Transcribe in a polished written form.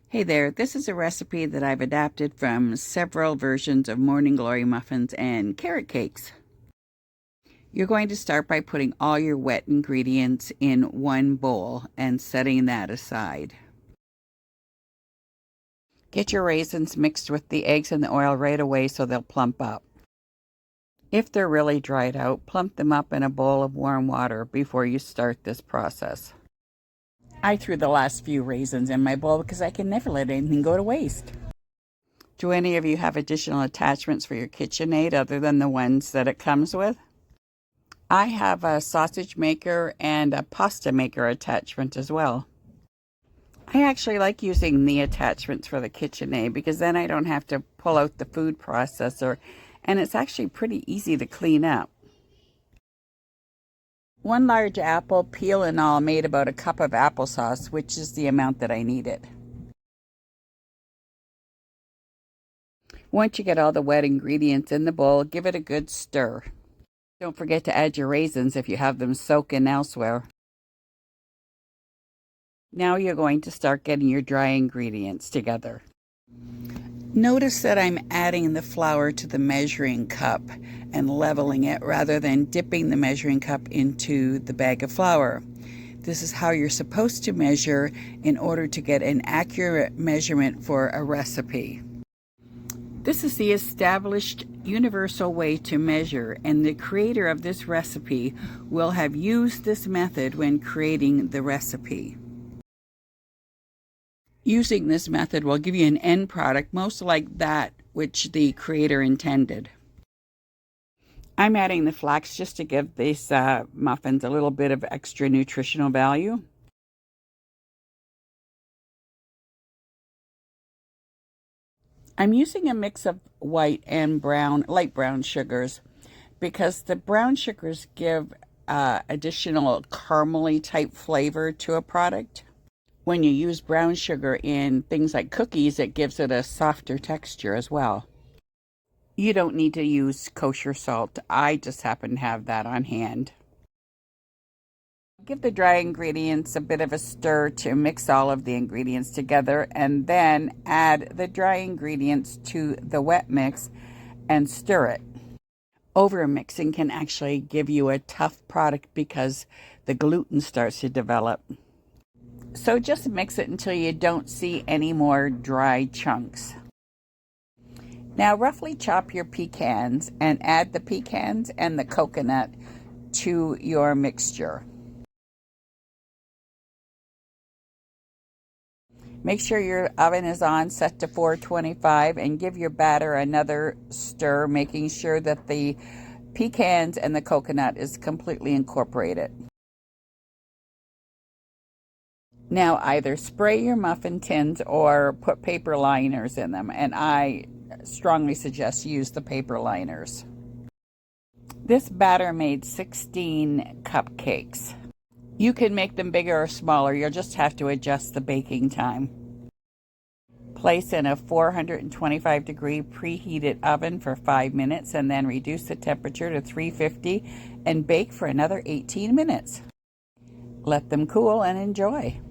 Hey there, this is a recipe that I've adapted from several versions of Morning Glory Muffins and carrot cakes. You're going to start by putting all your wet ingredients in one bowl and setting that aside. Get your raisins mixed with the eggs and the oil right away so they'll plump up. If they're really dried out, plump them up in a bowl of warm water before you start this process. I threw the last few raisins in my bowl because I can never let anything go to waste. Do any of you have additional attachments for your KitchenAid other than the ones that it comes with? I have a sausage maker and a pasta maker attachment as well. I actually like using the attachments for the KitchenAid because then I don't have to pull out the food processor, and it's actually pretty easy to clean up. One large apple, peel and all, made about a cup of applesauce, which is the amount that I needed. Once you get all the wet ingredients in the bowl, give it a good stir. Don't forget to add your raisins if you have them soaking elsewhere. Now you're going to start getting your dry ingredients together. Notice that I'm adding the flour to the measuring cup and leveling it rather than dipping the measuring cup into the bag of flour. This is how you're supposed to measure in order to get an accurate measurement for a recipe. This is the established universal way to measure, and the creator of this recipe will have used this method when creating the recipe. Using this method will give you an end product most like that which the creator intended. I'm adding the flax just to give these muffins a little bit of extra nutritional value. I'm using a mix of white and brown, light brown sugars because the brown sugars give additional caramely type flavor to a product. When you use brown sugar in things like cookies, it gives it a softer texture as well. You don't need to use kosher salt. I just happen to have that on hand. Give the dry ingredients a bit of a stir to mix all of the ingredients together, and then add the dry ingredients to the wet mix and stir it. Over mixing can actually give you a tough product because the gluten starts to develop. So just mix it until you don't see any more dry chunks. Now roughly chop your pecans and add the pecans and the coconut to your mixture. Make sure your oven is on, set to 425, and give your batter another stir, making sure that the pecans and the coconut is completely incorporated. Now either spray your muffin tins or put paper liners in them, and I strongly suggest use the paper liners. This batter made 16 cupcakes. You can make them bigger or smaller, you'll just have to adjust the baking time. Place in a 425 degree preheated oven for 5 minutes and then reduce the temperature to 350 and bake for another 18 minutes. Let them cool and enjoy.